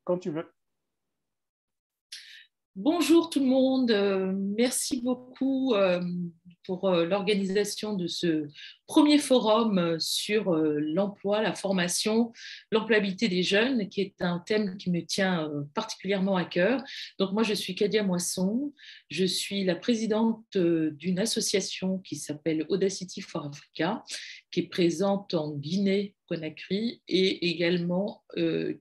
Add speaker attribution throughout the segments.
Speaker 1: Quand tu veux.
Speaker 2: Bonjour tout le monde, merci beaucoup pour l'organisation de ce premier forum sur l'emploi, la formation, l'employabilité des jeunes, qui est un thème qui me tient particulièrement à cœur. Donc moi, je suis Kadia Moisson, je suis la présidente d'une association qui s'appelle Audacity for Africa, qui est présente en Guinée-Conakry et également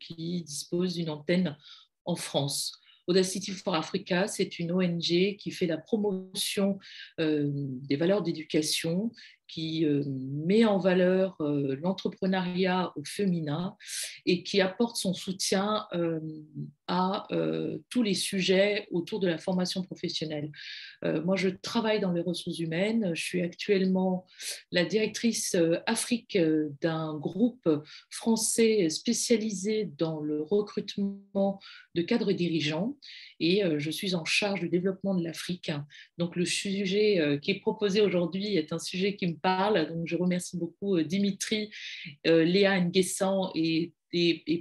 Speaker 2: qui dispose d'une antenne en France. Audacity for Africa, c'est une ONG qui fait la promotion des valeurs d'éducation, qui met en valeur l'entrepreneuriat au féminin et qui apporte son soutien à tous les sujets autour de la formation professionnelle. Moi, je travaille dans les ressources humaines. Je suis actuellement la directrice Afrique d'un groupe français spécialisé dans le recrutement de cadres dirigeants et je suis en charge du développement de l'Afrique. Donc, le sujet qui est proposé aujourd'hui est un sujet qui me parle. Donc, je remercie beaucoup Dimitri, Léa Nguessan et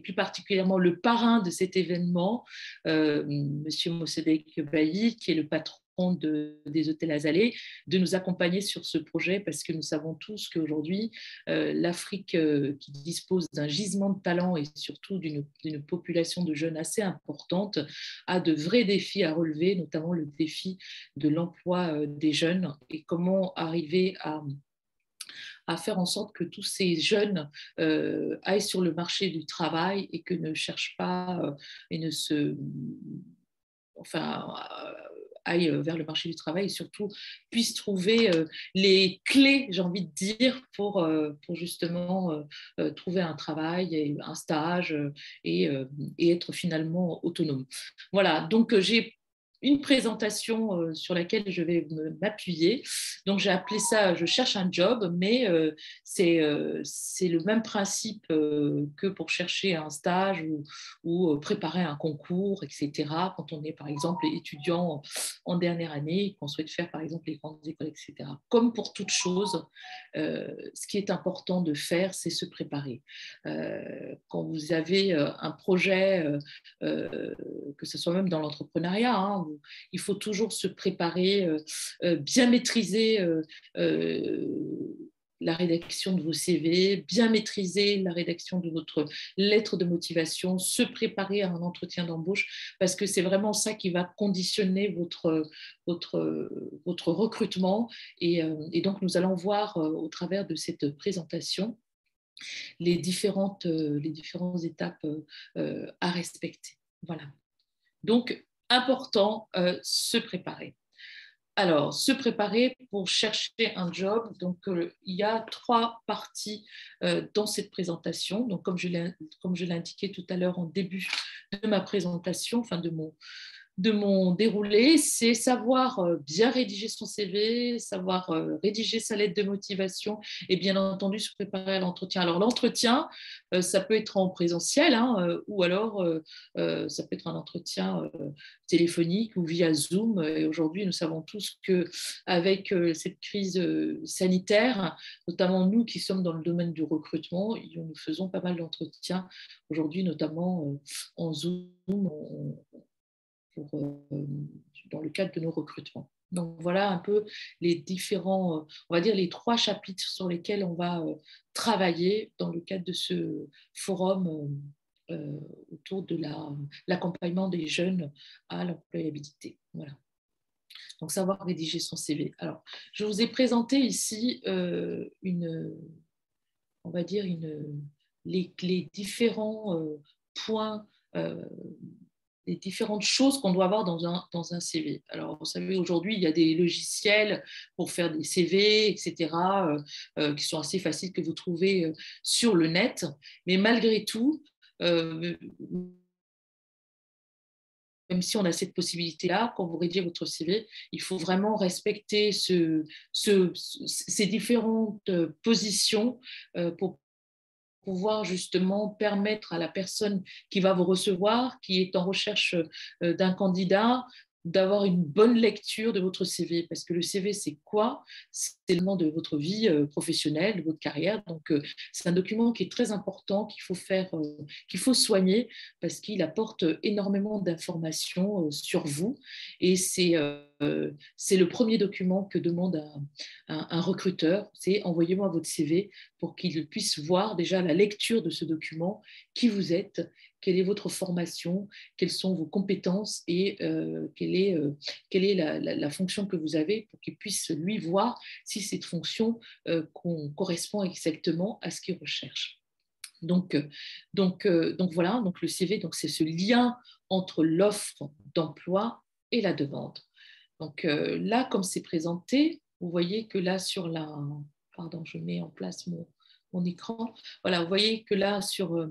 Speaker 2: plus particulièrement le parrain de cet événement, Monsieur Mossadegh Bailly, qui est le patron des hôtels Azalée, de nous accompagner sur ce projet parce que nous savons tous qu'aujourd'hui, l'Afrique qui dispose d'un gisement de talent et surtout d'une population de jeunes assez importante a de vrais défis à relever, notamment le défi de l'emploi des jeunes et comment arriver à faire en sorte que tous ces jeunes aillent sur le marché du travail et que ne cherchent pas et ne se... Enfin, aillent vers le marché du travail et surtout puissent trouver les clés, j'ai envie de dire, pour justement trouver un travail, et un stage et être finalement autonome. Voilà, donc j'ai une présentation sur laquelle je vais m'appuyer. Donc, j'ai appelé ça « Je cherche un job », mais c'est le même principe que pour chercher un stage ou préparer un concours, etc. Quand on est, par exemple, étudiant en dernière année et qu'on souhaite faire, par exemple, les grandes écoles, etc. Comme pour toute chose, ce qui est important de faire, c'est se préparer. Quand vous avez un projet, que ce soit même dans l'entrepreneuriat, hein, il faut toujours se préparer, bien maîtriser la rédaction de vos CV, bien maîtriser la rédaction de votre lettre de motivation, se préparer à un entretien d'embauche, parce que c'est vraiment ça qui va conditionner votre recrutement. Et donc, nous allons voir au travers de cette présentation les différentes étapes à respecter. Voilà. Donc, important, se préparer. Alors, se préparer pour chercher un job. Donc, il y a 3 parties dans cette présentation. Donc, comme je l'ai indiqué tout à l'heure en début de ma présentation, enfin de mon déroulé, c'est savoir bien rédiger son CV, savoir rédiger sa lettre de motivation et bien entendu se préparer à l'entretien. Alors l'entretien, ça peut être en présentiel hein, ou alors ça peut être un entretien téléphonique ou via Zoom. Et aujourd'hui, nous savons tous qu'avec cette crise sanitaire, notamment nous qui sommes dans le domaine du recrutement, nous faisons pas mal d'entretiens aujourd'hui, notamment en Zoom. Dans le cadre de nos recrutements. Donc voilà un peu les différents, on va dire les 3 chapitres sur lesquels on va travailler dans le cadre de ce forum autour de l'accompagnement des jeunes à l'employabilité. Voilà. Donc savoir rédiger son CV. Alors, je vous ai présenté ici on va dire les différents points les différentes choses qu'on doit avoir dans un CV. Alors, vous savez, aujourd'hui, il y a des logiciels pour faire des CV, etc., qui sont assez faciles que vous trouvez sur le net. Mais malgré tout, même si on a cette possibilité-là, quand vous rédigez votre CV, il faut vraiment respecter ces différentes positions pour pouvoir justement permettre à la personne qui va vous recevoir, qui est en recherche d'un candidat, d'avoir une bonne lecture de votre CV, parce que le CV, c'est quoi? C'est l'élément de votre vie professionnelle, de votre carrière. Donc, c'est un document qui est très important, qu'il faut soigner, parce qu'il apporte énormément d'informations sur vous. Et c'est le premier document que demande un recruteur, c'est envoyez-moi votre CV pour qu'il puisse voir déjà la lecture de ce document, qui vous êtes, quelle est votre formation, quelles sont vos compétences et quelle est la fonction que vous avez pour qu'il puisse lui voir si cette fonction correspond exactement à ce qu'il recherche. Donc voilà, donc le CV, donc c'est ce lien entre l'offre d'emploi et la demande. Donc là, comme c'est présenté, vous voyez que là sur la... Pardon, je mets en place mon écran. Voilà, vous voyez que là, sur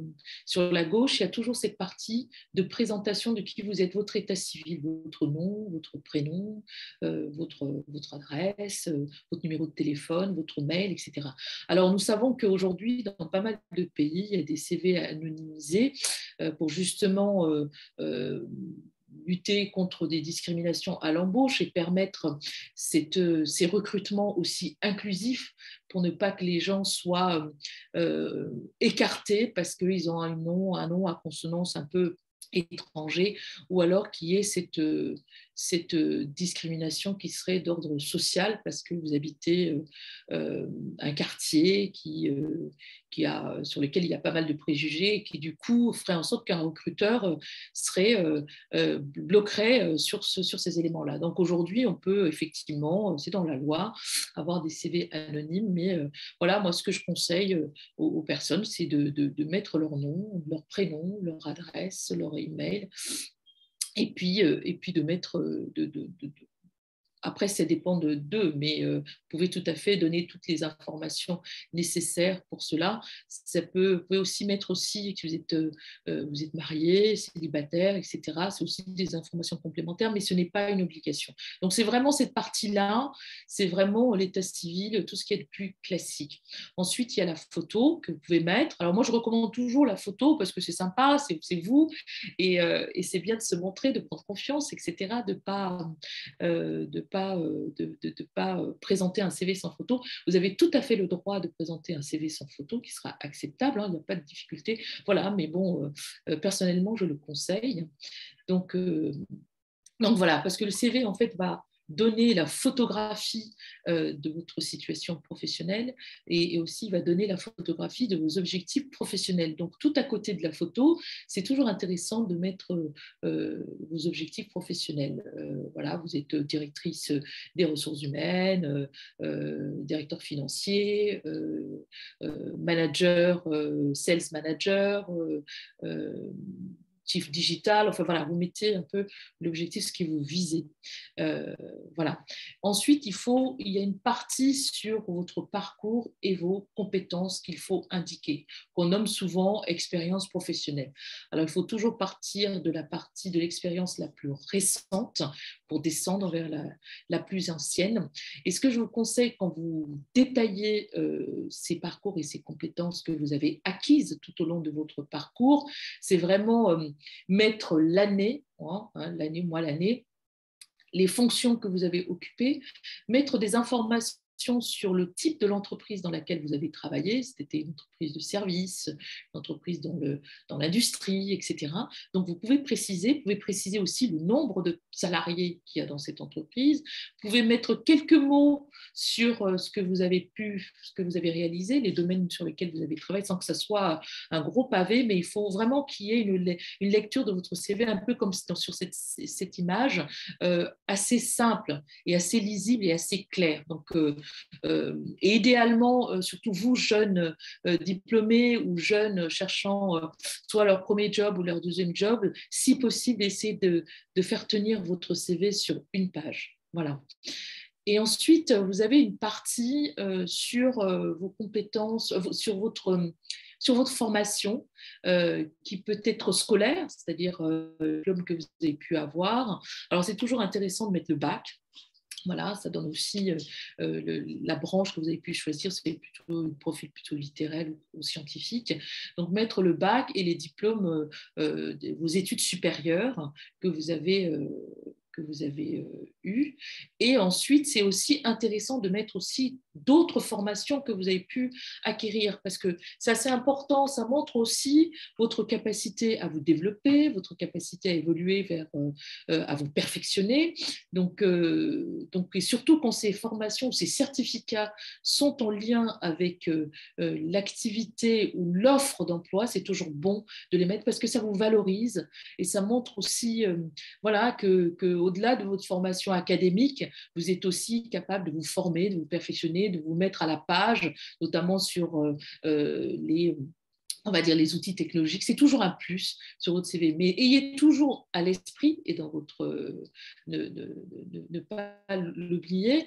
Speaker 2: la gauche, il y a toujours cette partie de présentation de qui vous êtes, votre état civil, votre nom, votre prénom, votre adresse, votre numéro de téléphone, votre mail, etc. Alors, nous savons qu'aujourd'hui, dans pas mal de pays, il y a des CV anonymisés pour justement lutter contre des discriminations à l'embauche et permettre ces recrutements aussi inclusifs pour ne pas que les gens soient écartés parce qu'ils ont un nom à consonance un peu étranger, ou alors qu'il y ait cette discrimination qui serait d'ordre social parce que vous habitez un quartier sur lequel il y a pas mal de préjugés et qui du coup ferait en sorte qu'un recruteur bloquerait sur ces éléments-là. Donc aujourd'hui, on peut effectivement, c'est dans la loi, avoir des CV anonymes, mais voilà, moi ce que je conseille aux personnes, c'est de mettre leur nom, leur prénom, leur adresse, leur email, et puis de mettre, après, ça dépend d'eux, mais vous pouvez tout à fait donner toutes les informations nécessaires pour cela. Vous pouvez aussi mettre aussi que vous êtes marié, célibataire, etc. C'est aussi des informations complémentaires, mais ce n'est pas une obligation. Donc, c'est vraiment cette partie-là, c'est vraiment l'état civil, tout ce qui est le plus classique. Ensuite, il y a la photo que vous pouvez mettre. Alors, moi, je recommande toujours la photo parce que c'est sympa, c'est vous, et c'est bien de se montrer, de prendre confiance, etc., de pas présenter un CV sans photo. Vous avez tout à fait le droit de présenter un CV sans photo qui sera acceptable, hein, il n'y a pas de difficulté. Voilà, mais bon, personnellement, je le conseille. Donc, donc voilà, parce que le CV, en fait, va donner la photographie de votre situation professionnelle et aussi va donner la photographie de vos objectifs professionnels. Donc, tout à côté de la photo, c'est toujours intéressant de mettre vos objectifs professionnels. Voilà, vous êtes directrice des ressources humaines, directeur financier, manager, sales manager, chief digital, enfin voilà, vous mettez un peu l'objectif, ce que vous visez. Voilà. Ensuite, il y a une partie sur votre parcours et vos compétences qu'il faut indiquer, qu'on nomme souvent expérience professionnelle. Alors, il faut toujours partir de la partie de l'expérience la plus récente pour descendre vers la plus ancienne. Et ce que je vous conseille quand vous détaillez ces parcours et ces compétences que vous avez acquises tout au long de votre parcours, c'est vraiment mettre l'année, l'année, les fonctions que vous avez occupées, mettre des informations sur le type de l'entreprise dans laquelle vous avez travaillé, c'était une entreprise de service, une entreprise dans l'industrie, etc. Donc, vous pouvez préciser aussi le nombre de salariés qu'il y a dans cette entreprise. Vous pouvez mettre quelques mots sur ce que vous avez réalisé, les domaines sur lesquels vous avez travaillé, sans que ce soit un gros pavé, mais il faut vraiment qu'il y ait une lecture de votre CV, un peu comme sur cette image, assez simple et assez lisible et assez clair. Donc, et idéalement, surtout vous, jeunes diplômés ou jeunes cherchant soit leur premier job ou leur deuxième job, si possible, essayez de faire tenir votre CV sur une page. Voilà. Et ensuite, vous avez une partie sur vos compétences, sur votre formation, qui peut être scolaire, c'est-à-dire le diplôme que vous avez pu avoir. Alors, c'est toujours intéressant de mettre le bac. Voilà, ça donne aussi la branche que vous avez pu choisir, c'est plutôt un profil plutôt littéraire ou scientifique. Donc, mettre le bac et les diplômes, vos études supérieures que vous avez que vous avez eues. Et ensuite, c'est aussi intéressant de mettre aussi d'autres formations que vous avez pu acquérir, parce que c'est assez important, ça montre aussi votre capacité à vous développer, votre capacité à évoluer à vous perfectionner. Donc, et surtout quand ces formations, ces certificats sont en lien avec l'activité ou l'offre d'emploi, c'est toujours bon de les mettre parce que ça vous valorise et ça montre aussi voilà, au-delà de votre formation académique, vous êtes aussi capable de vous former, de vous perfectionner, de vous mettre à la page, notamment sur on va dire les outils technologiques. C'est toujours un plus sur votre CV. Mais ayez toujours à l'esprit et dans votre ne pas l'oublier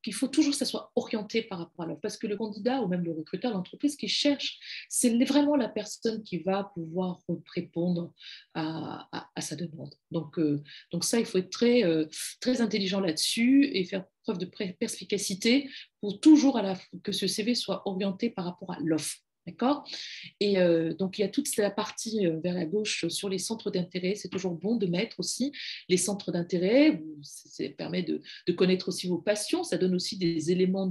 Speaker 2: qu'il faut toujours que ça soit orienté par rapport à l'offre. Parce que le candidat ou même le recruteur, l'entreprise qui cherche, c'est vraiment la personne qui va pouvoir répondre à sa demande. Donc ça, il faut être très intelligent là-dessus et faire preuve de perspicacité pour toujours que ce CV soit orienté par rapport à l'offre. D'accord. Et donc, il y a toute la partie vers la gauche sur les centres d'intérêt. C'est toujours bon de mettre aussi les centres d'intérêt. Ça permet de connaître aussi vos passions. Ça donne aussi des éléments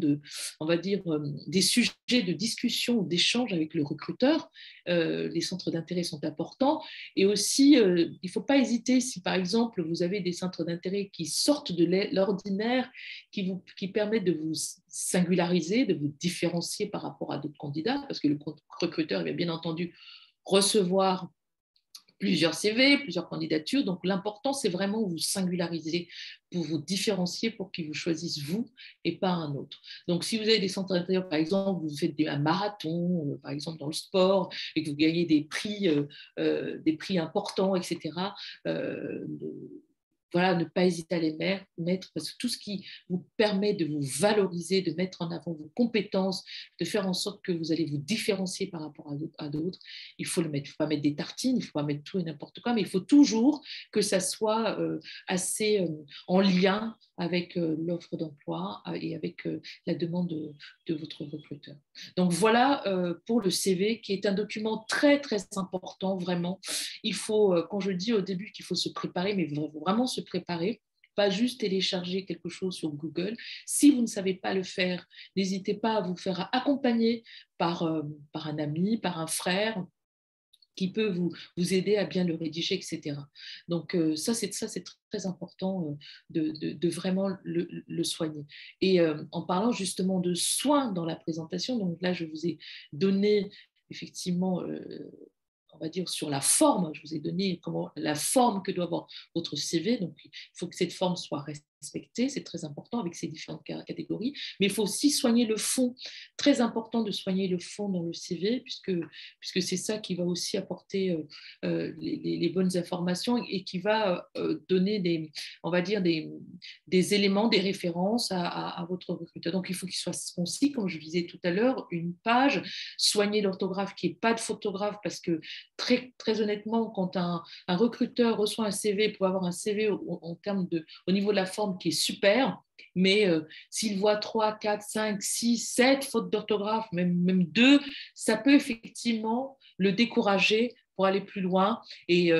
Speaker 2: on va dire, des sujets de discussion ou d'échange avec le recruteur. Les centres d'intérêt sont importants. Et aussi, il ne faut pas hésiter si, par exemple, vous avez des centres d'intérêt qui sortent de l'ordinaire, qui permettent de vous singulariser, de vous différencier par rapport à d'autres candidats, parce que le recruteur va bien entendu recevoir plusieurs CV, plusieurs candidatures. Donc, l'important, c'est vraiment vous singulariser pour vous différencier, pour qu'ils vous choisissent vous et pas un autre. Donc, si vous avez des centres d'intérêt, par exemple, vous faites un marathon, par exemple, dans le sport, et que vous gagnez des prix importants, etc., voilà, ne pas hésiter à les mettre, parce que tout ce qui vous permet de vous valoriser, de mettre en avant vos compétences, de faire en sorte que vous allez vous différencier par rapport à d'autres, il faut le mettre. Il ne faut pas mettre des tartines, il ne faut pas mettre tout et n'importe quoi, mais il faut toujours que ça soit assez en lien avec l'offre d'emploi et avec la demande de votre recruteur. Donc voilà pour le CV, qui est un document très, très important, vraiment. Il faut, quand je dis au début qu'il faut se préparer, mais vraiment se préparer, pas juste télécharger quelque chose sur Google. Si vous ne savez pas le faire, n'hésitez pas à vous faire accompagner par un ami, par un frère, qui peut vous aider à bien le rédiger, etc. Donc ça, c'est très important de vraiment le soigner. Et en parlant justement de soins dans la présentation, donc là, je vous ai donné effectivement on va dire, sur la forme. Je vous ai donné la forme que doit avoir votre CV. Donc, il faut que cette forme soit respectée. C'est très important avec ces différentes catégories. Mais il faut aussi soigner le fond. Très important de soigner le fond dans le CV, puisque c'est ça qui va aussi apporter les bonnes informations et qui va donner on va dire des éléments, des références à votre recruteur. Donc, il faut qu'il soit concis, comme je disais tout à l'heure, une page, soigner l'orthographe, qu'il n'y ait pas de photographe, parce que très, très honnêtement, quand un recruteur reçoit un CV, pour avoir un CV au niveau de la forme qui est super, mais s'il voit 3, 4, 5, 6, 7 fautes d'orthographe, même 2, ça peut effectivement le décourager pour aller plus loin et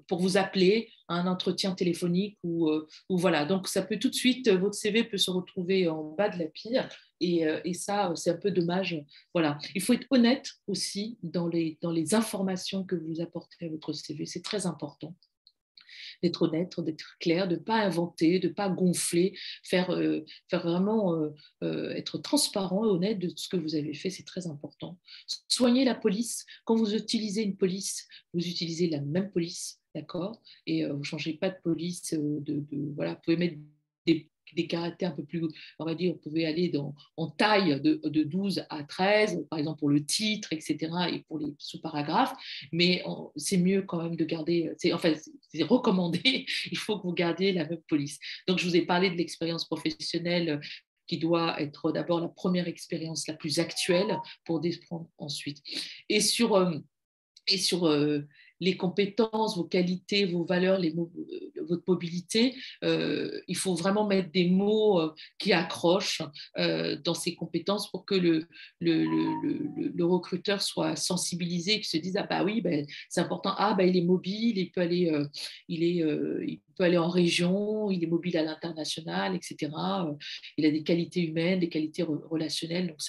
Speaker 2: pour vous appeler à un entretien téléphonique ou voilà. Donc, ça peut tout de suite, votre CV peut se retrouver en bas de la pile et ça, c'est un peu dommage. Voilà. Il faut être honnête aussi dans les informations que vous apportez à votre CV. C'est très important d'être honnête, d'être clair, de ne pas inventer, de ne pas gonfler, faire vraiment être transparent et honnête de ce que vous avez fait, c'est très important. Soignez la police. Quand vous utilisez une police, vous utilisez la même police, d'accord. Et vous ne changez pas de police. Voilà, vous pouvez mettre des caractères un peu plus, on va dire, vous pouvez aller en taille de 12 à 13, par exemple pour le titre, etc., et pour les sous-paragraphes, mais c'est mieux quand même de garder, c'est recommandé, il faut que vous gardiez la même police. Donc, je vous ai parlé de l'expérience professionnelle qui doit être d'abord la première expérience la plus actuelle pour desprendre ensuite. Et sur les compétences, vos qualités, vos valeurs, votre mobilité, il faut vraiment mettre des mots qui accrochent dans ses compétences pour que le recruteur soit sensibilisé, qu'il se dise ah bah oui, ben, c'est important, ah bah il est mobile, il peut aller en région, il est mobile à l'international, etc. Il a des qualités humaines, des qualités relationnelles, donc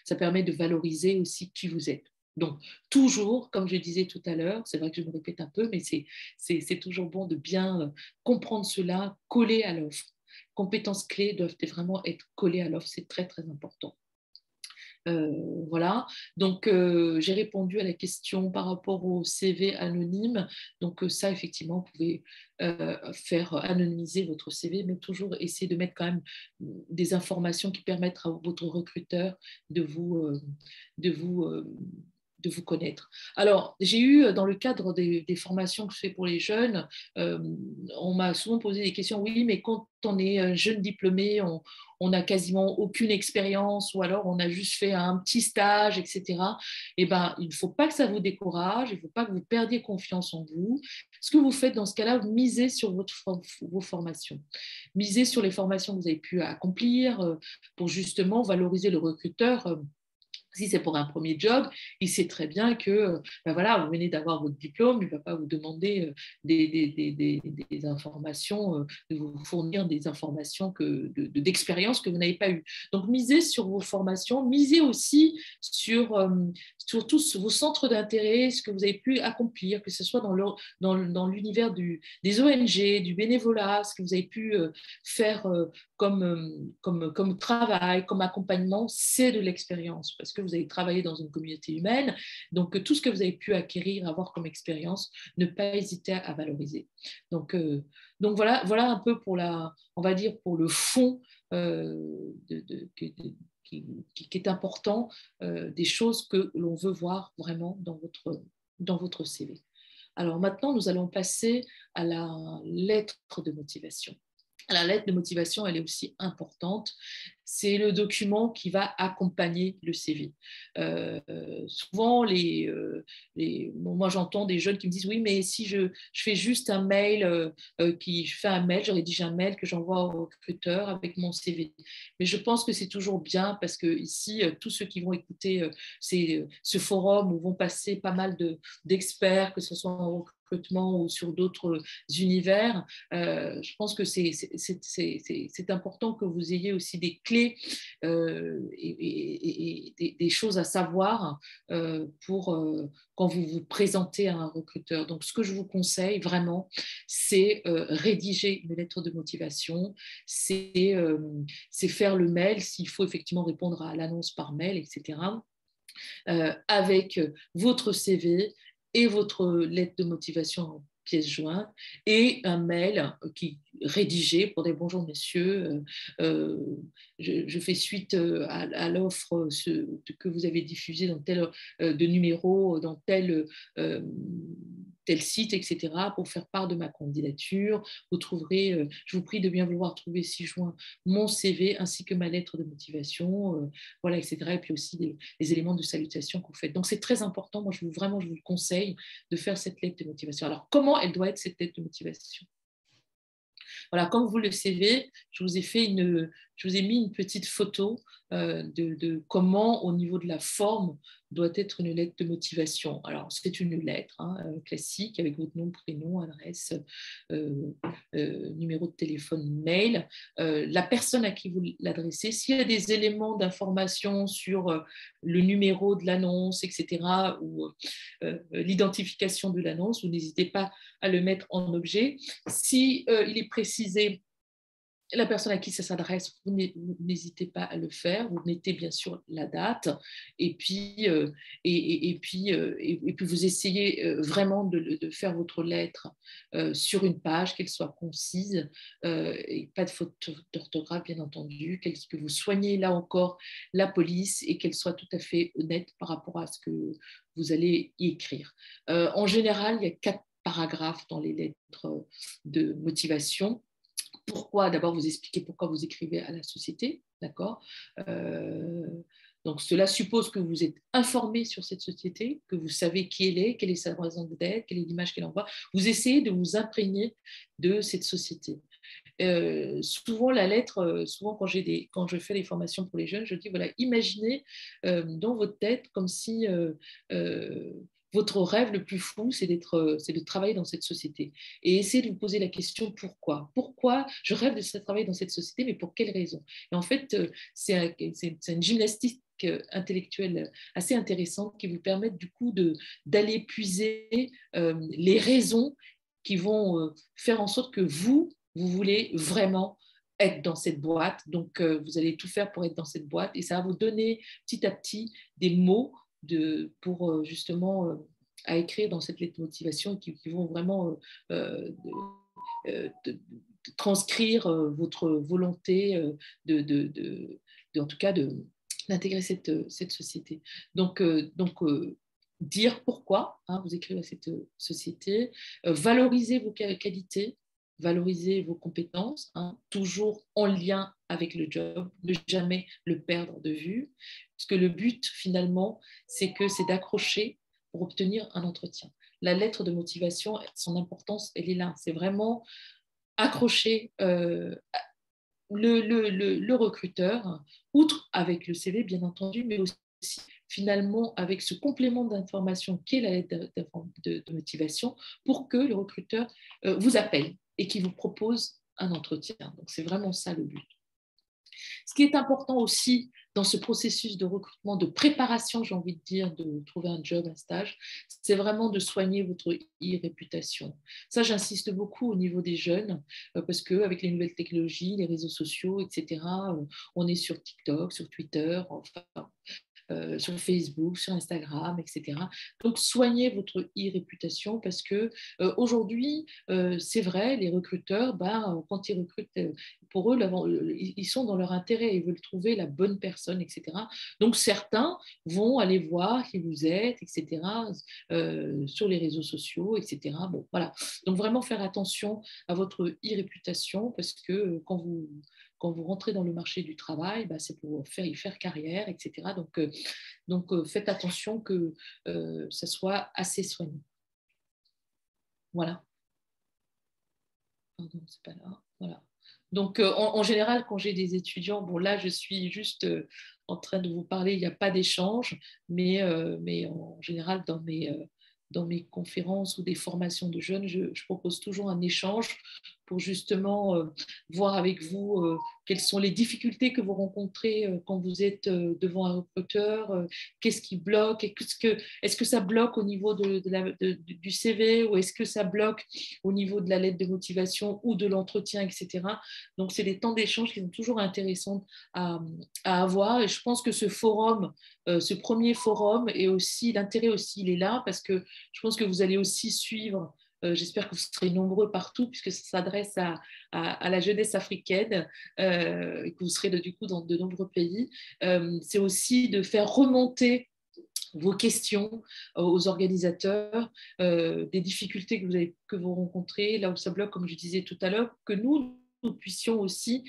Speaker 2: ça permet de valoriser aussi qui vous êtes. Donc, toujours, comme je disais tout à l'heure, c'est vrai que je me répète un peu, mais c'est toujours bon de bien comprendre cela, coller à l'offre. Compétences clés doivent vraiment être collées à l'offre, c'est très, très important. Voilà, donc j'ai répondu à la question par rapport au CV anonyme. Donc ça, effectivement, vous pouvez faire anonymiser votre CV, mais toujours essayer de mettre quand même des informations qui permettent à votre recruteur de vous, de vous, euh, de vous connaître. Alors, j'ai eu, dans le cadre des formations que je fais pour les jeunes, on m'a souvent posé des questions, oui, mais quand on est jeune diplômé, on n'a quasiment aucune expérience ou alors on a juste fait un petit stage, etc. Eh ben, il ne faut pas que ça vous décourage, il ne faut pas que vous perdiez confiance en vous. Ce que vous faites dans ce cas-là, vous misez sur vos formations. Misez sur les formations que vous avez pu accomplir pour justement valoriser le recruteur. Si c'est pour un premier job, il sait très bien que ben voilà, vous venez d'avoir votre diplôme, il ne va pas vous demander des informations, de vous fournir des informations d'expérience que vous n'avez pas eues. Donc, misez sur vos formations, misez aussi sur tous vos centres d'intérêt, ce que vous avez pu accomplir, que ce soit dans l'univers des ONG, du bénévolat, ce que vous avez pu faire comme travail, comme accompagnement, c'est de l'expérience parce que vous avez travaillé dans une communauté humaine. Donc, tout ce que vous avez pu acquérir, avoir comme expérience, ne pas hésiter à valoriser. Donc voilà un peu on va dire pour le fond qui est important, des choses que l'on veut voir vraiment dans votre CV. Alors maintenant, nous allons passer à la lettre de motivation. La lettre de motivation, elle est aussi importante. C'est le document qui va accompagner le CV. Souvent, moi j'entends des jeunes qui me disent oui, mais si je fais juste un mail, je fais un mail, je rédige un mail que j'envoie au recruteur avec mon CV. Mais je pense que c'est toujours bien parce que ici, tous ceux qui vont écouter ce forum où vont passer pas mal d'experts, que ce soit en recrutement ou sur d'autres univers, je pense que c'est important que vous ayez aussi des clés et des choses à savoir quand vous vous présentez à un recruteur. Donc, ce que je vous conseille vraiment, c'est rédiger une lettre de motivation, c'est faire le mail s'il faut effectivement répondre à l'annonce par mail, etc. Avec votre CV et votre lettre de motivation en pièce jointe et un mail qui rédigé pour dire bonjour messieurs, je fais suite à l'offre que vous avez diffusée dans tel de numéro, dans tel site, etc., pour faire part de ma candidature. Vous trouverez, je vous prie de bien vouloir trouver ci-joint mon CV ainsi que ma lettre de motivation, voilà, etc. Et puis aussi les éléments de salutation que vous faites. Donc, c'est très important. Moi, je vous conseille de faire cette lettre de motivation. Alors, comment elle doit être, cette lettre de motivation? Voilà, comme vous le savez, je vous ai mis une petite photo de comment, au niveau de la forme, doit être une lettre de motivation. Alors, c'est une lettre classique avec votre nom, prénom, adresse, numéro de téléphone, mail, la personne à qui vous l'adressez. S'il y a des éléments d'information sur le numéro de l'annonce, etc., ou l'identification de l'annonce, vous n'hésitez pas à le mettre en objet. Si il est précisé la personne à qui ça s'adresse, vous n'hésitez pas à le faire. Vous mettez bien sûr la date et puis, puis vous essayez vraiment de faire votre lettre sur une page, qu'elle soit concise et pas de faute d'orthographe bien entendu, que vous soignez là encore la police et qu'elle soit tout à fait honnête par rapport à ce que vous allez y écrire. En général, il y a 4 paragraphes dans les lettres de motivation. Pourquoi? D'abord, vous expliquez pourquoi vous écrivez à la société, d'accord? Donc, cela suppose que vous êtes informé sur cette société, que vous savez qui elle est, quelle est sa raison d'être, quelle est l'image qu'elle envoie. Vous essayez de vous imprégner de cette société. Souvent, la lettre, souvent quand je fais les formations pour les jeunes, je dis, voilà, imaginez dans votre tête comme si votre rêve le plus fou, c'est de travailler dans cette société. Et essayez de vous poser la question pourquoi. Pourquoi je rêve de travailler dans cette société, mais pour quelle raison? Et en fait, c'est une gymnastique intellectuelle assez intéressante qui vous permet du coup d'aller puiser les raisons qui vont faire en sorte que vous voulez vraiment être dans cette boîte. Donc, vous allez tout faire pour être dans cette boîte et ça va vous donner petit à petit des mots pour justement à écrire dans cette lettre de motivation qui vont vraiment de transcrire votre volonté en tout cas d'intégrer cette société. Donc, dire pourquoi vous écrivez à cette société, valoriser vos qualités, valoriser vos compétences, toujours en lien avec le job, ne jamais le perdre de vue, parce que le but finalement, c'est d'accrocher pour obtenir un entretien. La lettre de motivation, son importance, elle est là. C'est vraiment accrocher le recruteur, outre avec le CV bien entendu, mais aussi finalement avec ce complément d'information qu'est la lettre de motivation pour que le recruteur vous appelle et qu'il vous propose un entretien. Donc c'est vraiment ça le but. Ce qui est important aussi dans ce processus de recrutement, de préparation, j'ai envie de dire, de trouver un job, un stage, c'est vraiment de soigner votre e-réputation. Ça, j'insiste beaucoup au niveau des jeunes, parce qu'avec les nouvelles technologies, les réseaux sociaux, etc., on est sur TikTok, sur Twitter, enfin, sur Facebook, sur Instagram, etc. Donc, soignez votre e-réputation parce que aujourd'hui, c'est vrai, les recruteurs, quand ils recrutent, pour eux, ils sont dans leur intérêt, ils veulent trouver la bonne personne, etc. Donc, certains vont aller voir qui vous êtes, etc., sur les réseaux sociaux, etc. Bon, voilà. Donc, vraiment faire attention à votre e-réputation parce que quand vous rentrez dans le marché du travail, c'est pour y faire carrière, etc. Donc, faites attention que ça soit assez soigné. Voilà. Pardon, c'est pas là. Voilà. Donc, en général, quand j'ai des étudiants, bon, là, je suis juste en train de vous parler, il n'y a pas d'échange, mais en général, dans mes conférences ou des formations de jeunes, je propose toujours un échange pour justement voir avec vous quelles sont les difficultés que vous rencontrez quand vous êtes devant un recruteur, qu'est-ce qui bloque, est-ce que ça bloque au niveau du CV ou est-ce que ça bloque au niveau de la lettre de motivation ou de l'entretien, etc. Donc, c'est des temps d'échange qui sont toujours intéressants à avoir et je pense que ce forum, ce premier forum, et aussi l'intérêt aussi, il est là parce que je pense que vous allez aussi suivre. J'espère que vous serez nombreux partout puisque ça s'adresse à la jeunesse africaine et que vous serez du coup dans de nombreux pays. C'est aussi de faire remonter vos questions aux organisateurs, des difficultés que vous rencontrez, là où ça bloque, comme je disais tout à l'heure, que nous puissions aussi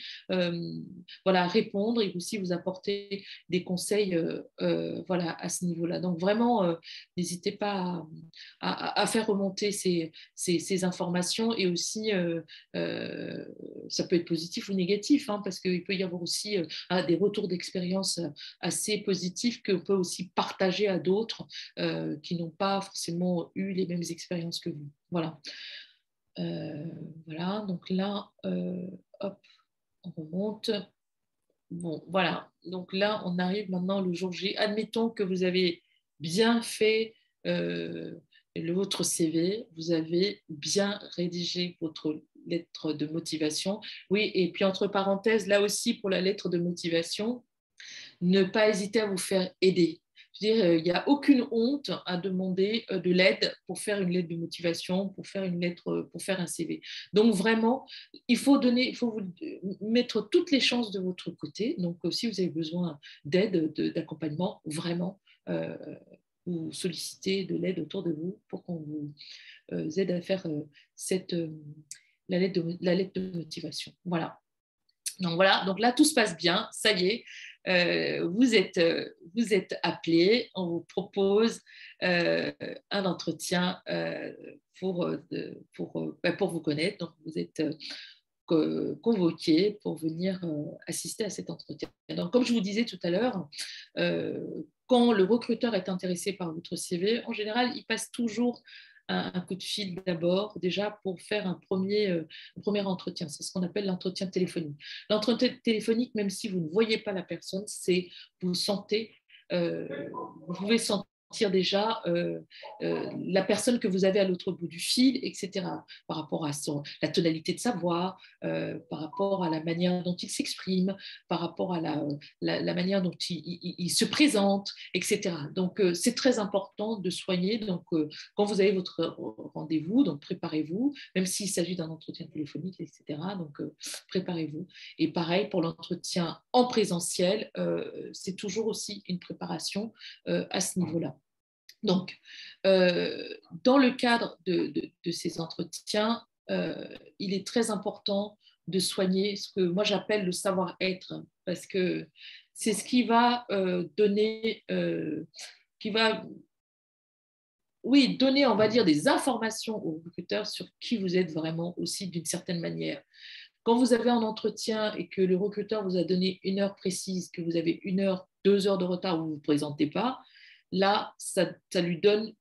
Speaker 2: répondre et aussi vous apporter des conseils à ce niveau-là. Donc vraiment, n'hésitez pas à faire remonter ces informations et aussi, ça peut être positif ou négatif, parce qu'il peut y avoir aussi des retours d'expérience assez positifs qu'on peut aussi partager à d'autres qui n'ont pas forcément eu les mêmes expériences que vous. Voilà. Voilà, donc là, hop, on remonte. Bon, voilà. Donc là, on arrive maintenant le jour J. Admettons que vous avez bien fait votre CV, vous avez bien rédigé votre lettre de motivation. Oui, et puis entre parenthèses, là aussi, pour la lettre de motivation, ne pas hésiter à vous faire aider. Je veux dire, il n'y a aucune honte à demander de l'aide pour faire une lettre de motivation, pour faire une lettre, pour faire un CV. Donc vraiment, il faut vous mettre toutes les chances de votre côté. Donc si vous avez besoin d'aide, d'accompagnement, vraiment, vous sollicitez de l'aide autour de vous pour qu'on vous aide à faire la lettre de motivation. Voilà. Donc voilà, donc là tout se passe bien, ça y est, vous êtes appelé, on vous propose un entretien pour vous connaître. Donc, vous êtes convoqué pour venir assister à cet entretien. Donc, comme je vous disais tout à l'heure, quand le recruteur est intéressé par votre CV, en général, il passe toujours un coup de fil d'abord, déjà pour faire un premier entretien. C'est ce qu'on appelle l'entretien téléphonique. L'entretien téléphonique, même si vous ne voyez pas la personne, c'est vous sentez, vous pouvez sentir déjà la personne que vous avez à l'autre bout du fil, etc., par rapport à la tonalité de sa voix, par rapport à la manière dont il s'exprime, par rapport à la manière dont il se présente, etc. Donc, c'est très important de soigner. Donc, quand vous avez votre rendez-vous, donc préparez-vous, même s'il s'agit d'un entretien téléphonique, etc. Donc, préparez-vous. Et pareil pour l'entretien en présentiel, c'est toujours aussi une préparation à ce niveau-là. Donc, dans le cadre de ces entretiens, il est très important de soigner ce que moi j'appelle le savoir-être, parce que c'est ce qui va donner, qui va, oui, donner, on va dire, des informations aux recruteurs sur qui vous êtes vraiment aussi d'une certaine manière. Quand vous avez un entretien et que le recruteur vous a donné une heure précise, que vous avez 1 heure, 2 heures de retard où vous ne vous présentez pas, là, ça lui donne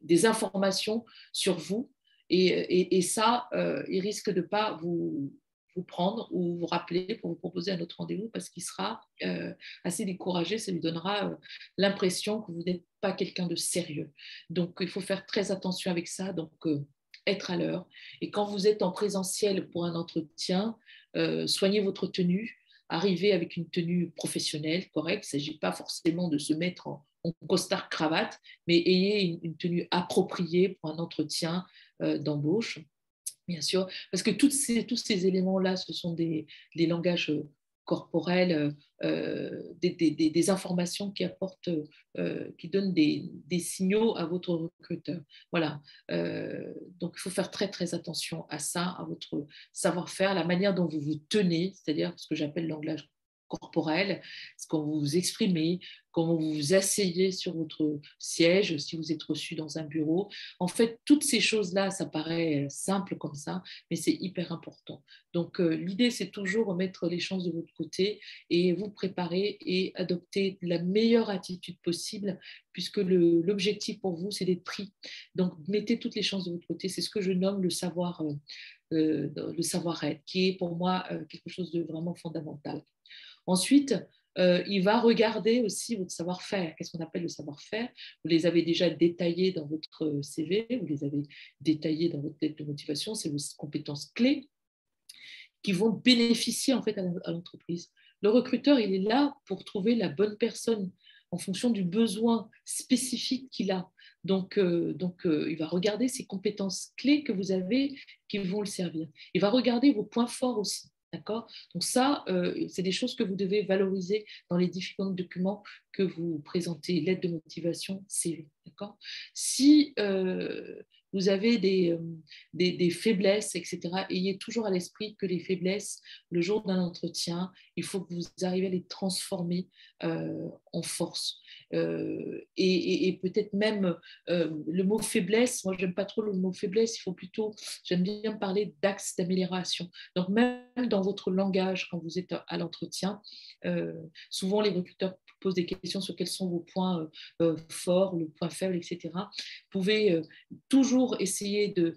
Speaker 2: des informations sur vous et ça, il risque de ne pas vous prendre ou vous rappeler pour vous proposer un autre rendez-vous parce qu'il sera assez découragé, ça lui donnera l'impression que vous n'êtes pas quelqu'un de sérieux. Donc, il faut faire très attention avec ça, donc être à l'heure. Et quand vous êtes en présentiel pour un entretien, soignez votre tenue, arrivez avec une tenue professionnelle, correcte. Il ne s'agit pas forcément de se mettre en costard-cravate, mais ayez une tenue appropriée pour un entretien d'embauche, bien sûr. Parce que tous ces éléments-là, ce sont des langages corporels, des informations qui apportent, qui donnent des signaux à votre recruteur. Voilà. Donc, il faut faire très, très attention à ça, à votre savoir-faire, la manière dont vous vous tenez, c'est-à-dire ce que j'appelle langage corporel, quand vous vous exprimez, comment vous vous asseyez sur votre siège, si vous êtes reçu dans un bureau. En fait, toutes ces choses-là, ça paraît simple comme ça, mais c'est hyper important. Donc, l'idée, c'est toujours remettre les chances de votre côté et vous préparer et adopter la meilleure attitude possible, puisque l'objectif pour vous, c'est d'être pris. Donc, mettez toutes les chances de votre côté. C'est ce que je nomme le savoir-être, qui est pour moi quelque chose de vraiment fondamental. Ensuite, il va regarder aussi votre savoir-faire. Qu'est-ce qu'on appelle le savoir-faire? Vous les avez déjà détaillés dans votre CV, vous les avez détaillés dans votre lettre de motivation, c'est vos compétences clés qui vont bénéficier en fait à l'entreprise. Le recruteur, il est là pour trouver la bonne personne en fonction du besoin spécifique qu'il a. Donc, il va regarder ces compétences clés que vous avez qui vont le servir. Il va regarder vos points forts aussi. D'accord? Donc ça, c'est des choses que vous devez valoriser dans les différents documents que vous présentez, lettre de motivation, CV. D'accord? Si vous avez des faiblesses, etc., ayez toujours à l'esprit que les faiblesses, le jour d'un entretien, il faut que vous arriviez à les transformer en force. Et peut-être même le mot faiblesse, moi j'aime pas trop le mot faiblesse, j'aime bien parler d'axe d'amélioration. Donc même dans votre langage, quand vous êtes à l'entretien, souvent les recruteurs posent des questions sur quels sont vos points forts, le point faible, etc. Vous pouvez toujours essayer de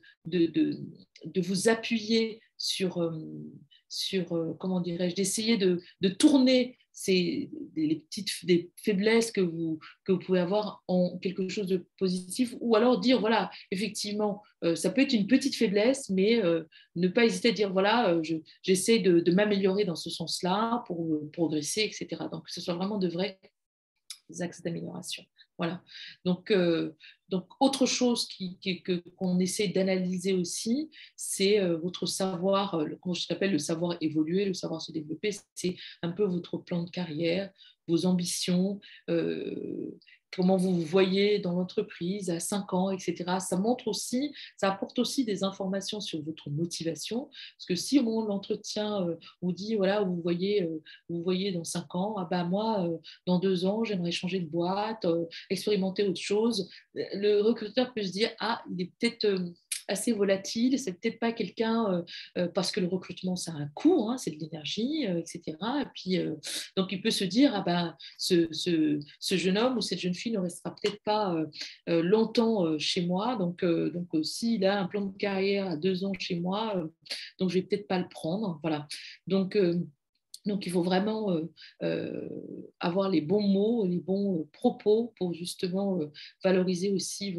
Speaker 2: vous appuyer sur comment dirais-je, d'essayer de tourner des faiblesses que vous pouvez avoir en quelque chose de positif, ou alors dire, voilà, effectivement, ça peut être une petite faiblesse, mais ne pas hésiter à dire, voilà, j'essaie de m'améliorer dans ce sens-là pour progresser, etc. Donc, que ce soit vraiment de vrais axes d'amélioration. Voilà. Donc, autre chose qu'on essaie d'analyser aussi, c'est votre savoir, comment je l'appelle, le savoir évoluer, le savoir se développer. C'est un peu votre plan de carrière, vos ambitions, comment vous vous voyez dans l'entreprise à 5 ans, etc. Ça montre aussi, ça apporte aussi des informations sur votre motivation. Parce que si au moment de l'entretien, vous dit, voilà, vous voyez dans 5 ans, ah ben moi, dans 2 ans, j'aimerais changer de boîte, expérimenter autre chose, le recruteur peut se dire, ah, il est peut-être assez volatile, c'est peut-être pas quelqu'un, parce que le recrutement, ça a un coût, hein, c'est de l'énergie, etc. Et puis, donc, il peut se dire, ah ben, ce jeune homme ou cette jeune fille ne restera peut-être pas longtemps chez moi, donc s'il a un plan de carrière à 2 ans chez moi, donc je vais peut-être pas le prendre, voilà. Donc, il faut vraiment avoir les bons mots, les bons propos pour justement valoriser aussi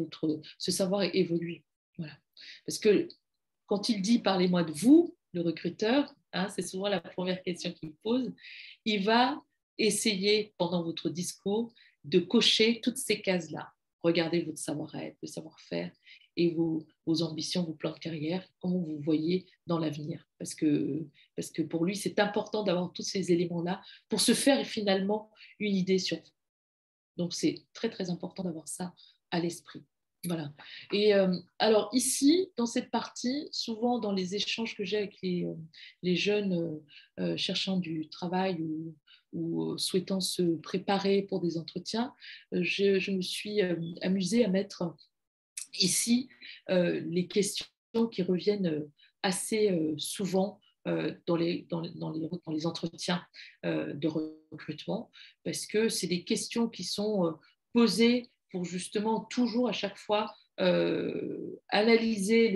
Speaker 2: ce savoir évoluer. Voilà. Parce que quand il dit parlez-moi de vous, le recruteur, hein, c'est souvent la première question qu'il me pose, il va essayer pendant votre discours de cocher toutes ces cases-là. Regardez votre savoir-être, le savoir-faire et vos ambitions, vos plans de carrière, comment vous voyez dans l'avenir. Parce que pour lui, c'est important d'avoir tous ces éléments-là pour se faire finalement une idée sur vous. Donc, c'est très, très important d'avoir ça à l'esprit. Voilà. Et alors ici, dans cette partie, souvent dans les échanges que j'ai avec les jeunes cherchant du travail ou souhaitant se préparer pour des entretiens, je me suis amusée à mettre ici les questions qui reviennent assez souvent dans les entretiens de recrutement, parce que c'est des questions qui sont posées pour justement toujours à chaque fois analyser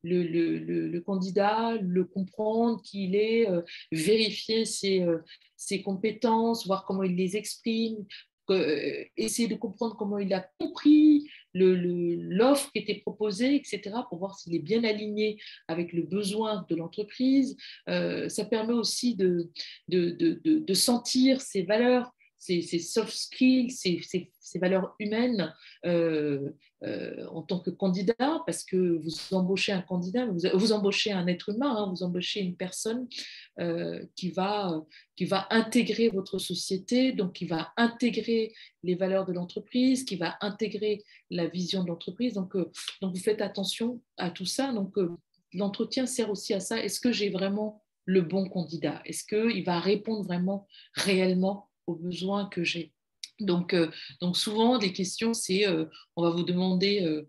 Speaker 2: le candidat, le comprendre qui il est, vérifier ses compétences, voir comment il les exprime, essayer de comprendre comment il a compris l'offre qui était proposée, etc., pour voir s'il est bien aligné avec le besoin de l'entreprise. Ça permet aussi de sentir ses valeurs, ses soft skills, ses valeurs humaines en tant que candidat, parce que vous embauchez un candidat, vous embauchez un être humain, hein, vous embauchez une personne qui va intégrer votre société, donc qui va intégrer les valeurs de l'entreprise, qui va intégrer la vision de l'entreprise. Donc vous faites attention à tout ça. Donc, l'entretien sert aussi à ça. Est-ce que j'ai vraiment le bon candidat? Est-ce qu'il va répondre vraiment, réellement aux besoins que j'ai? Donc souvent, des questions, c'est on va vous demander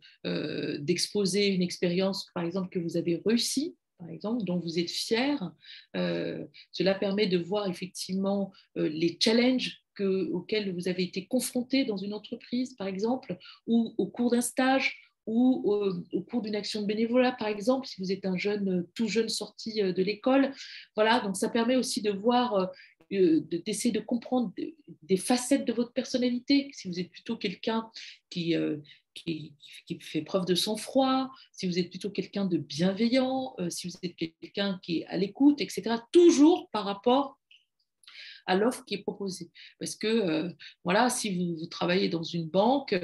Speaker 2: d'exposer une expérience, par exemple, que vous avez réussi, par exemple, dont vous êtes fier. Cela permet de voir effectivement les challenges auxquels vous avez été confronté dans une entreprise, par exemple, ou au cours d'un stage, ou au cours d'une action de bénévolat, par exemple, si vous êtes un jeune, tout jeune sorti de l'école. Voilà, donc ça permet aussi de voir, d'essayer de comprendre des facettes de votre personnalité. Si vous êtes plutôt quelqu'un qui, qui fait preuve de sang-froid, si vous êtes plutôt quelqu'un de bienveillant, si vous êtes quelqu'un qui est à l'écoute, etc. Toujours par rapport à l'offre qui est proposée. Parce que, voilà, si vous travaillez dans une banque,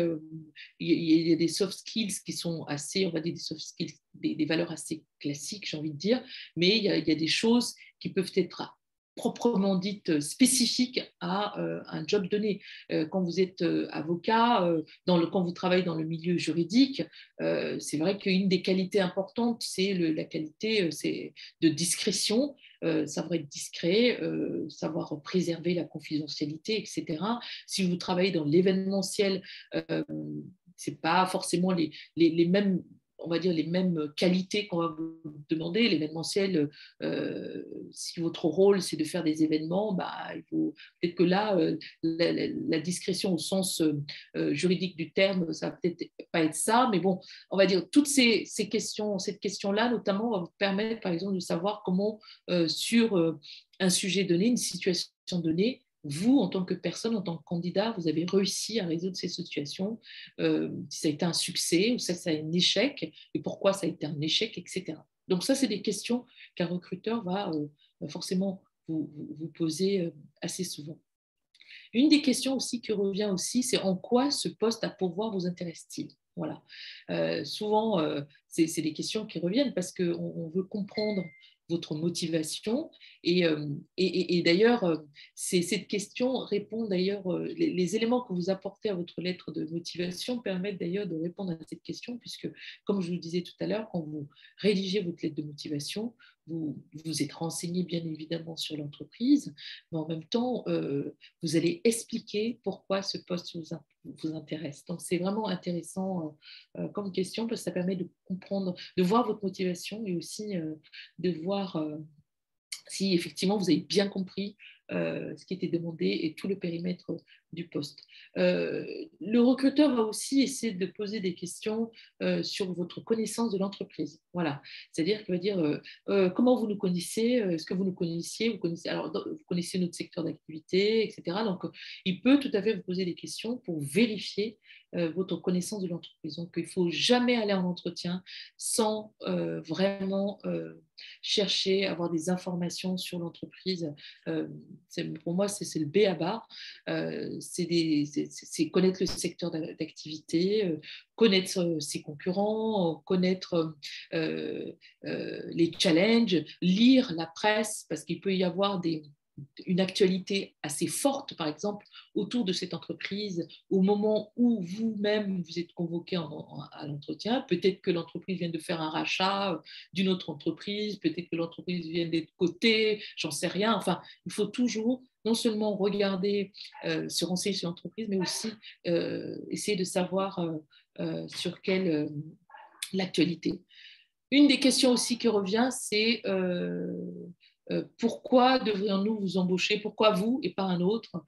Speaker 2: il y a des soft skills qui sont assez, on va dire des soft skills, des valeurs assez classiques, j'ai envie de dire, mais il y a des choses qui peuvent être proprement dites spécifiques à un job donné. Quand vous êtes avocat, quand vous travaillez dans le milieu juridique, c'est vrai qu'une des qualités importantes, c'est la qualité c'est de discrétion, savoir être discret, savoir préserver la confidentialité, etc. Si vous travaillez dans l'événementiel, ce n'est pas forcément les mêmes, on va dire, les mêmes qualités qu'on va vous demander. L'événementiel, si votre rôle, c'est de faire des événements, bah, il faut peut-être que là, la discrétion au sens juridique du terme, ça va peut-être pas être ça, mais bon, on va dire toutes ces questions, cette question-là, notamment, va vous permettre, par exemple, de savoir comment, sur un sujet donné, une situation donnée, vous, en tant que personne, en tant que candidat, vous avez réussi à résoudre ces situations, si ça a été un succès ou ça a été un échec, et pourquoi ça a été un échec, etc. Donc ça, c'est des questions qu'un recruteur va forcément vous poser assez souvent. Une des questions aussi qui revient aussi, c'est en quoi ce poste à pourvoir vous intéresse-t-il? Voilà. Souvent, c'est des questions qui reviennent parce qu'on veut comprendre votre motivation. Et d'ailleurs, cette question répond d'ailleurs, les éléments que vous apportez à votre lettre de motivation permettent d'ailleurs de répondre à cette question, puisque, comme je vous le disais tout à l'heure, quand vous rédigez votre lettre de motivation, vous vous êtes renseigné bien évidemment sur l'entreprise, mais en même temps, vous allez expliquer pourquoi ce poste vous intéresse. Donc, c'est vraiment intéressant comme question, parce que ça permet de comprendre, de voir votre motivation et aussi de voir si effectivement vous avez bien compris ce qui était demandé et tout le périmètre du poste. Le recruteur va aussi essayer de poser des questions sur votre connaissance de l'entreprise. Voilà, c'est-à-dire qu'il va dire comment vous nous connaissez, est-ce que vous nous connaissiez, alors, vous connaissez notre secteur d'activité, etc. Donc, il peut tout à fait vous poser des questions pour vérifier votre connaissance de l'entreprise. Donc, il ne faut jamais aller en entretien sans vraiment chercher à avoir des informations sur l'entreprise. Pour moi, c'est le B à bas. C'est connaître le secteur d'activité, connaître ses concurrents, connaître les challenges, lire la presse, parce qu'il peut y avoir une actualité assez forte, par exemple, autour de cette entreprise, au moment où vous-même vous êtes convoqué à l'entretien. Peut-être que l'entreprise vient de faire un rachat d'une autre entreprise, peut-être que l'entreprise vient d'être cotée, j'en sais rien. Enfin, il faut toujours non seulement regarder, se renseigner sur l'entreprise, mais aussi essayer de savoir sur quelle l'actualité. Une des questions aussi qui revient, c'est pourquoi devrions-nous vous embaucher? Pourquoi vous et pas un autre?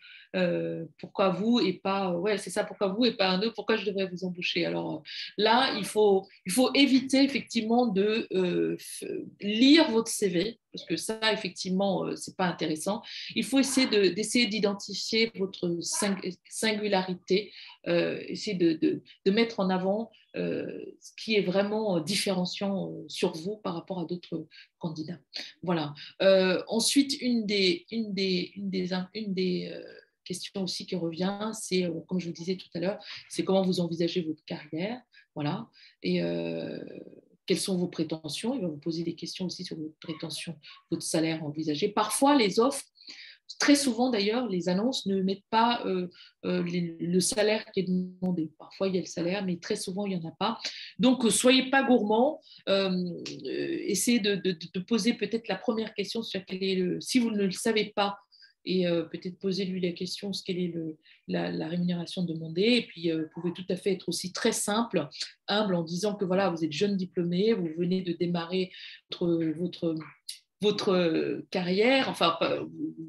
Speaker 2: Pourquoi vous et pas... Ouais, c'est ça, pourquoi vous et pas un autre? Pourquoi je devrais vous embaucher? Alors là, il faut éviter effectivement de lire votre CV, parce que ça, effectivement, c'est pas intéressant. Il faut essayer d'essayer d'identifier votre singularité, essayer de mettre en avant ce qui est vraiment différenciant sur vous par rapport à d'autres candidats. Voilà. Ensuite, une des questions aussi qui revient, c'est, comme je vous disais tout à l'heure, c'est comment vous envisagez votre carrière. Voilà. Et quelles sont vos prétentions? Il va vous poser des questions aussi sur vos prétentions, votre salaire envisagé. Parfois, les offres, très souvent d'ailleurs, les annonces ne mettent pas le salaire qui est demandé. Parfois, il y a le salaire, mais très souvent, il n'y en a pas. Donc, soyez pas gourmand. Essayez de poser peut-être la première question sur quel est si vous ne le savez pas, et peut-être poser-lui la question quelle est la rémunération demandée. Et puis, vous pouvez tout à fait être aussi très simple, humble, en disant que voilà, vous êtes jeune diplômé, vous venez de démarrer votre carrière, enfin,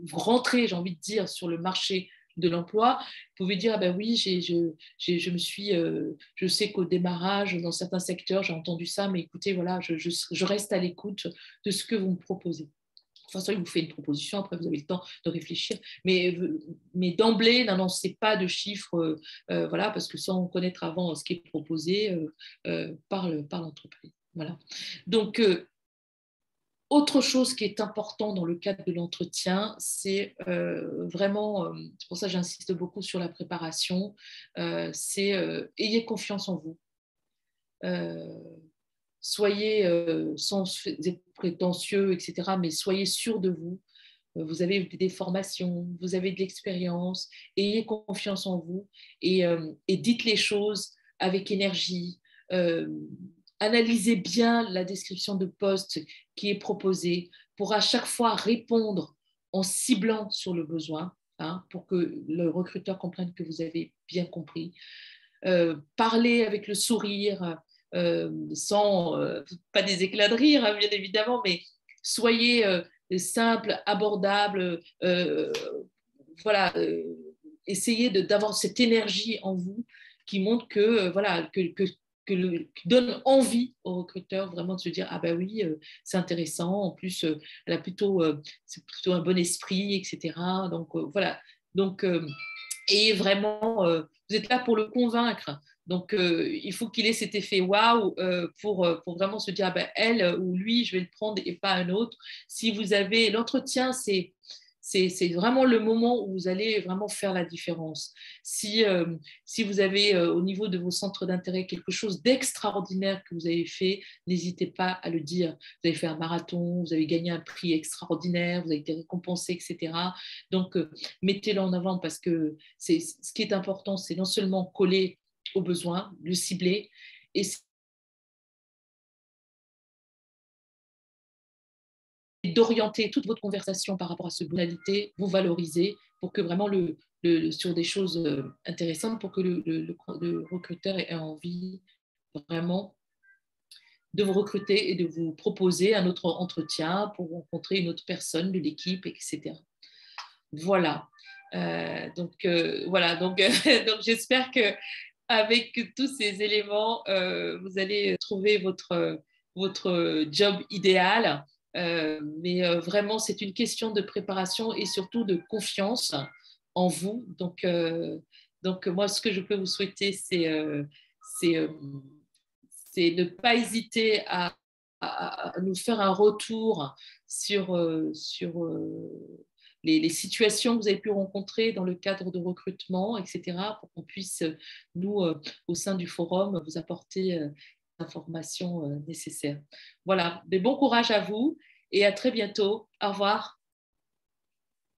Speaker 2: vous rentrez, j'ai envie de dire, sur le marché de l'emploi, vous pouvez dire, ah ben oui, je sais qu'au démarrage, dans certains secteurs, j'ai entendu ça, mais écoutez, voilà, je reste à l'écoute de ce que vous me proposez. Enfin, ça, il vous fait une proposition, après vous avez le temps de réfléchir, mais d'emblée, n'annoncez pas de chiffres, voilà, parce que sans connaître avant ce qui est proposé par l'entreprise. Voilà. Donc, autre chose qui est important dans le cadre de l'entretien, c'est vraiment, c'est pour ça que j'insiste beaucoup sur la préparation, c'est ayez confiance en vous. Soyez sans être prétentieux, etc., mais soyez sûr de vous. Vous avez des formations, vous avez de l'expérience, ayez confiance en vous et dites les choses avec énergie. Analysez bien la description de poste qui est proposée pour à chaque fois répondre en ciblant sur le besoin, hein, pour que le recruteur comprenne que vous avez bien compris. Parler avec le sourire, sans pas des éclats de rire, hein, bien évidemment, mais soyez simple, abordable, voilà, essayez d'avoir cette énergie en vous qui montre que, voilà, qui donne envie au recruteur vraiment de se dire ah ben oui, c'est intéressant, en plus elle a c'est plutôt un bon esprit, etc. Donc voilà, donc et vraiment vous êtes là pour le convaincre. Donc, il faut qu'il ait cet effet waouh pour vraiment se dire, ah ben, elle ou lui, je vais le prendre et pas un autre. Si vous avez l'entretien, c'est vraiment le moment où vous allez vraiment faire la différence. Si vous avez au niveau de vos centres d'intérêt quelque chose d'extraordinaire que vous avez fait, n'hésitez pas à le dire. Vous avez fait un marathon, vous avez gagné un prix extraordinaire, vous avez été récompensé, etc. Donc, mettez-le en avant parce que ce qui est important, c'est non seulement coller aux besoins, le cibler, et d'orienter toute votre conversation par rapport à cette modalité, vous valoriser pour que vraiment sur des choses intéressantes, pour que le recruteur ait envie vraiment de vous recruter et de vous proposer un autre entretien pour rencontrer une autre personne de l'équipe, etc. Voilà. Donc j'espère que avec tous ces éléments, vous allez trouver votre job idéal. Mais vraiment, c'est une question de préparation et surtout de confiance en vous. Donc moi, ce que je peux vous souhaiter, c'est, euh, c'est ne pas hésiter à nous faire un retour sur les situations que vous avez pu rencontrer dans le cadre de recrutement, etc., pour qu'on puisse, nous, au sein du forum, vous apporter l'information nécessaire. Voilà, mais bon courage à vous et à très bientôt. Au revoir.